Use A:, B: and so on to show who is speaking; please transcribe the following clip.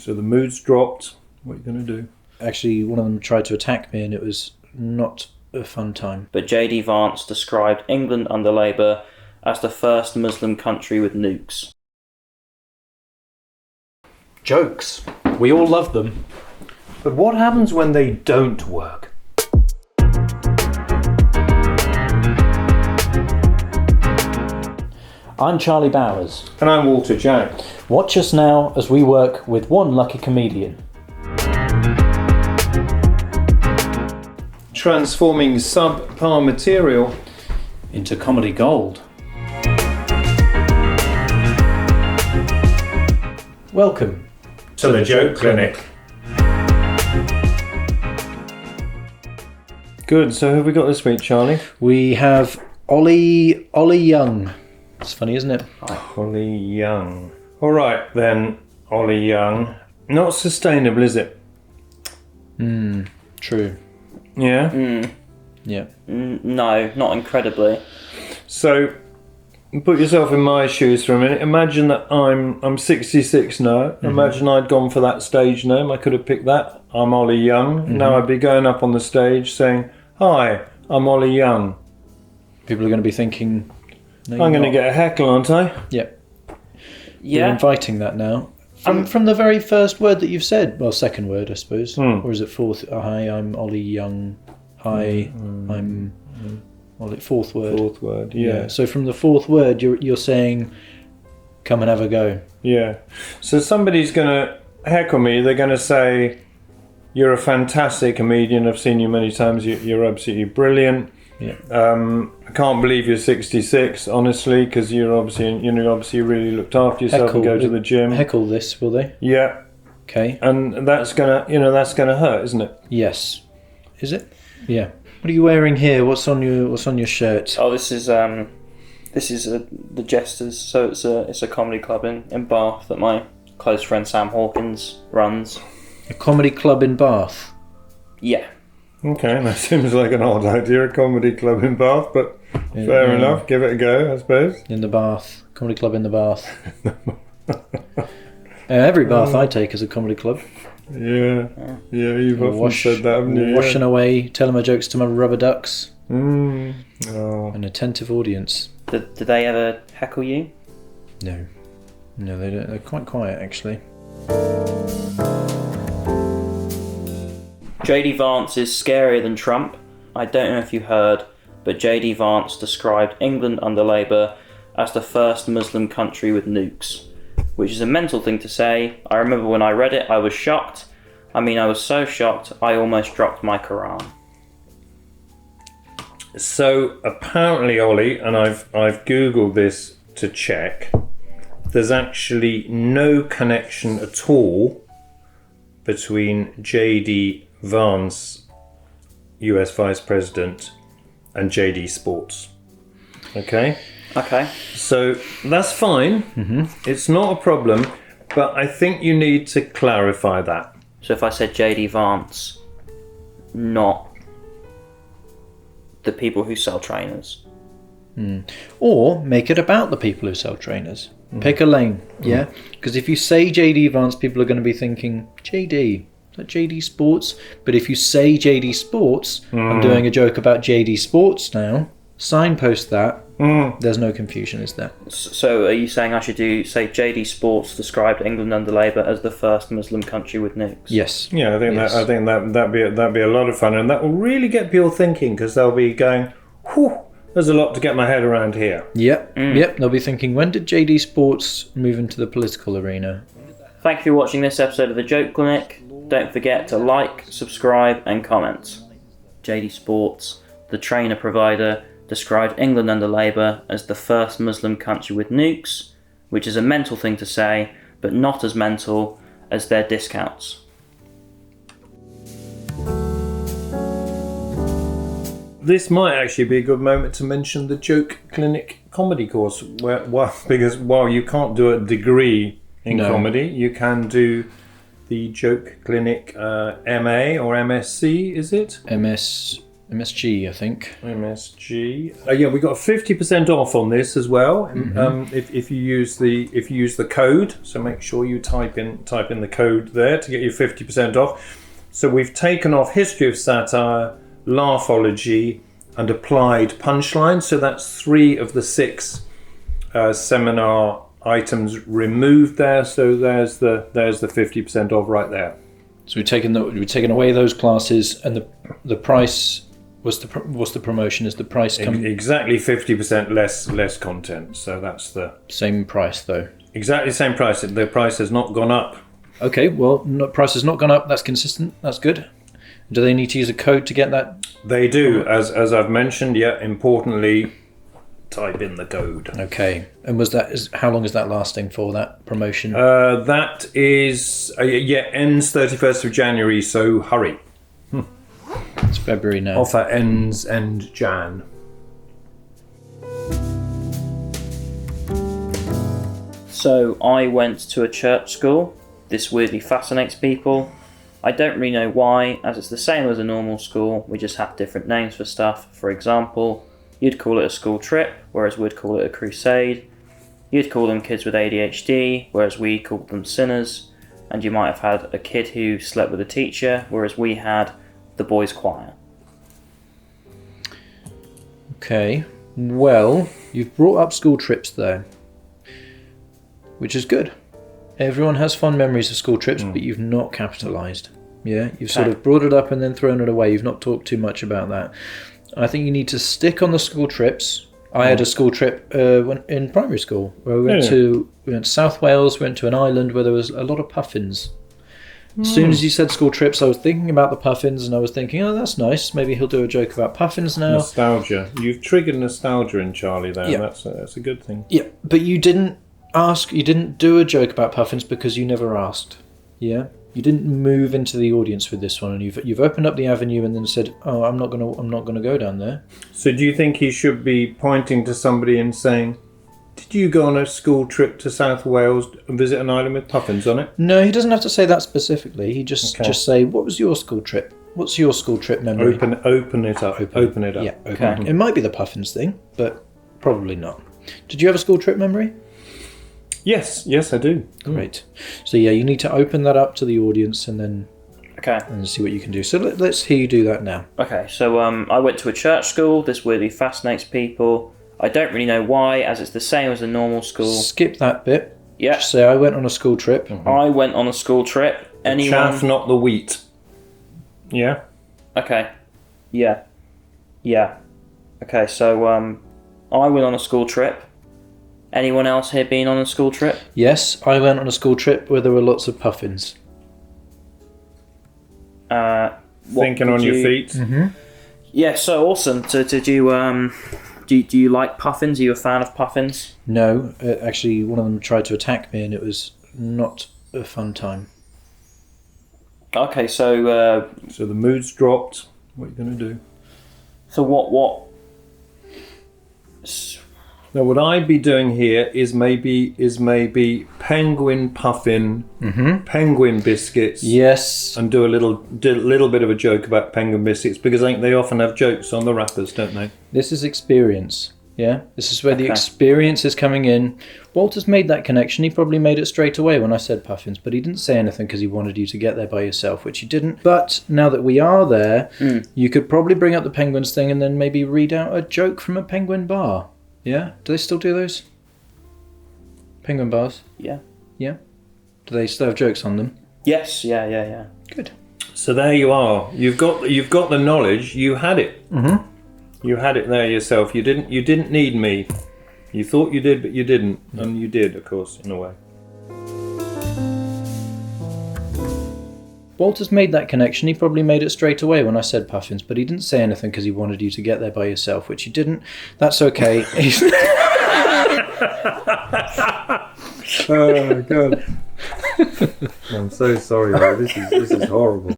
A: So the mood's dropped. What are you going to do?
B: Actually, one of them tried to attack me and it was not a fun time.
C: But JD Vance described England under Labour as the first Muslim country with nukes.
B: Jokes. We all love them.
A: But what happens when they don't work?
B: I'm Charlie Bowers.
A: And I'm Walter Jack.
B: Watch us now as we work with one lucky comedian.
A: Transforming subpar material
B: Into comedy gold. Welcome
A: to the Joke Clinic. Good, so who have we got this week, Charlie?
B: We have Ollie Young. It's funny, isn't it?
A: Ollie Young. Alright then, Ollie Young. Not sustainable, is it?
B: True.
A: Yeah?
B: Yeah.
C: No, not incredibly.
A: So, put yourself in my shoes for a minute. Imagine that I'm 66 now. Imagine I'd gone for that stage name. I could have picked that. I'm Ollie Young. Now I'd be going up on the stage saying, "Hi, I'm Ollie Young."
B: People are going to be thinking, no,
A: I'm going to get a heckle, aren't I?
B: Yep.
C: Yeah.
B: You're inviting that now. From the very first word that you've said. Well, second word, I suppose. Or is it fourth? Hi, I'm Ollie Young. Hi, I'm Ollie. Fourth word.
A: Fourth word, yeah.
B: So from the fourth word, you're saying, come and have a go.
A: Yeah. So somebody's going to heckle me. They're going to say, "You're a fantastic comedian. I've seen you many times. You're absolutely brilliant.
B: Yeah.
A: I can't believe you're 66, honestly, because you're obviously really looked after yourself and go to the gym."
B: Heckle this, will they?
A: Yeah.
B: Okay.
A: And that's gonna hurt, isn't it?
B: Yes. Is it? Yeah. What are you wearing here? What's on your shirt?
C: Oh, this is the Jesters. So it's a comedy club in Bath that my close friend Sam Hawkins runs.
B: A comedy club in Bath.
C: Yeah.
A: Okay, that seems like an odd idea, a comedy club in Bath, but fair enough. Give it a go, I suppose.
B: In the Bath. Comedy club in the Bath. Every bath I take is a comedy club.
A: Yeah, you've often said that, haven't you?
B: Washing away, telling my jokes to my rubber ducks.
A: Oh.
B: An attentive audience.
C: Did they ever heckle you?
B: No, they don't. They're quite quiet, actually.
C: JD Vance is scarier than Trump. I don't know if you heard, but JD Vance described England under Labour as the first Muslim country with nukes, which is a mental thing to say. I remember when I read it, I was shocked. I mean, I was so shocked, I almost dropped my Quran.
A: So apparently, Ollie, and I've Googled this to check, there's actually no connection at all between JD Vance, US Vice President, and JD Sports. Okay?
C: Okay.
A: So that's fine. It's not a problem, but I think you need to clarify that.
C: So if I said JD Vance, not the people who sell trainers.
B: Or make it about the people who sell trainers. Pick a lane, yeah? Because if you say JD Vance, people are going to be thinking, JD, is that JD Sports? But if you say JD Sports, I'm doing a joke about JD Sports now, signpost that, there's no confusion, is there?
C: So are you saying I should say JD Sports described England under Labour as the first Muslim country with nukes?
B: Yes.
A: Yeah, I think that'd be a lot of fun, and that will really get people thinking, because they'll be going, "Whew, there's a lot to get my head around here."
B: Yep. They'll be thinking, when did JD Sports move into the political arena?
C: Thank you for watching this episode of the Joke Clinic. Don't forget to like, subscribe and comment. JD Sports, the trainer provider, described England under Labour as the first Muslim country with nukes, which is a mental thing to say, but not as mental as their discounts.
A: This might actually be a good moment to mention the Joke Clinic comedy course, because while you can't do a degree in comedy, you can do the Joke Clinic MA or MSc, is it?
B: MSG, I think.
A: MSG. Yeah, we got 50% off on this as well. If you use the code, so make sure you type in the code there to get your 50% off. So we've taken off history of satire, laughology, and applied punchline. So that's 3 of the 6 seminar items removed there. So there's the 50% off right there.
B: So we've taken away those classes, and the price. What's the promotion? Is the price
A: exactly 50% less content? So that's the
B: same price though.
A: Exactly the same price. The price has not gone up.
B: Okay, well, price has not gone up. That's consistent. That's good. Do they need to use a code to get that?
A: They do, as I've mentioned. Yeah, importantly, type in the code.
B: Okay, and how long is that lasting for, that promotion?
A: That is ends 31st of January. So hurry.
B: It's February now.
A: Offer ends end Jan.
C: So I went to a church school. This weirdly fascinates people. I don't really know why, as it's the same as a normal school. We just have different names for stuff. For example, you'd call it a school trip, whereas we'd call it a crusade. You'd call them kids with ADHD, whereas we called them sinners. And you might have had a kid who slept with a teacher, whereas we had the boys' choir.
B: Okay, well, you've brought up school trips there, which is good. Everyone has fond memories of school trips, but you've not capitalised. Yeah, you've sort of brought it up and then thrown it away. You've not talked too much about that. I think you need to stick on the school trips. I had a school trip in primary school where we went to South Wales, went to an island where there was a lot of puffins. As soon as you said school trips, I was thinking about the puffins, and I was thinking, oh, that's nice. Maybe he'll do a joke about puffins now.
A: Nostalgia. You've triggered nostalgia in Charlie there.
B: Yeah.
A: That's a good thing.
B: Yeah, but you didn't do a joke about puffins because you never asked. Yeah? You didn't move into the audience with this one, and you've opened up the avenue and then said, oh, I'm not gonna go down there.
A: So do you think he should be pointing to somebody and saying, did you go on a school trip to South Wales and visit an island with puffins on it?
B: No, he doesn't have to say that specifically. He just say, what was your school trip? What's your school trip memory?
A: Open it up. Open it up.
B: Yeah, okay. It might be the puffins thing, but probably not. Did you have a school trip memory?
A: Yes, I do.
B: Great. So yeah, you need to open that up to the audience and then and see what you can do. So let's hear you do that now.
C: Okay, so I went to a church school. This weirdly fascinates people. I don't really know why, as it's the same as a normal school.
B: Skip that bit.
C: Yeah.
B: Just say I went on a school trip.
C: I went on a school trip. Anyone?
A: Chaff, not the wheat. Yeah.
C: Okay. Yeah. Okay, so I went on a school trip. Anyone else here been on a school trip?
B: Yes, I went on a school trip where there were lots of puffins.
A: Thinking on your feet.
B: Mm-hmm.
C: Yeah, so awesome. So did you do you like puffins? Are you a fan of puffins?
B: No, actually one of them tried to attack me and it was not a fun time.
C: Okay, so
A: so the mood's dropped. What are you going to do?
C: So what?
A: Now, what I'd be doing here is maybe penguin puffin, penguin biscuits.
B: Yes,
A: and do a little bit of a joke about penguin biscuits because I think they often have jokes on the wrappers, don't they?
B: This is experience. Yeah, this is where the experience is coming in. Walter's made that connection. He probably made it straight away when I said puffins, but he didn't say anything because he wanted you to get there by yourself, which you didn't. But now that we are there, you could probably bring up the penguins thing and then maybe read out a joke from a penguin bar. Yeah? Do they still do those? Penguin bars?
C: Yeah.
B: Yeah? Do they still have jokes on them?
C: Yes. Yeah.
B: Good.
A: So there you are. You've got the knowledge. You had it.
B: Mm-hmm.
A: You had it there yourself. You didn't need me. You thought you did, but you didn't, and you did, of course, in a way.
B: Walter's made that connection. He probably made it straight away when I said puffins, but he didn't say anything because he wanted you to get there by yourself, which you didn't. That's okay.
A: Oh God! I'm so sorry, man. This is horrible.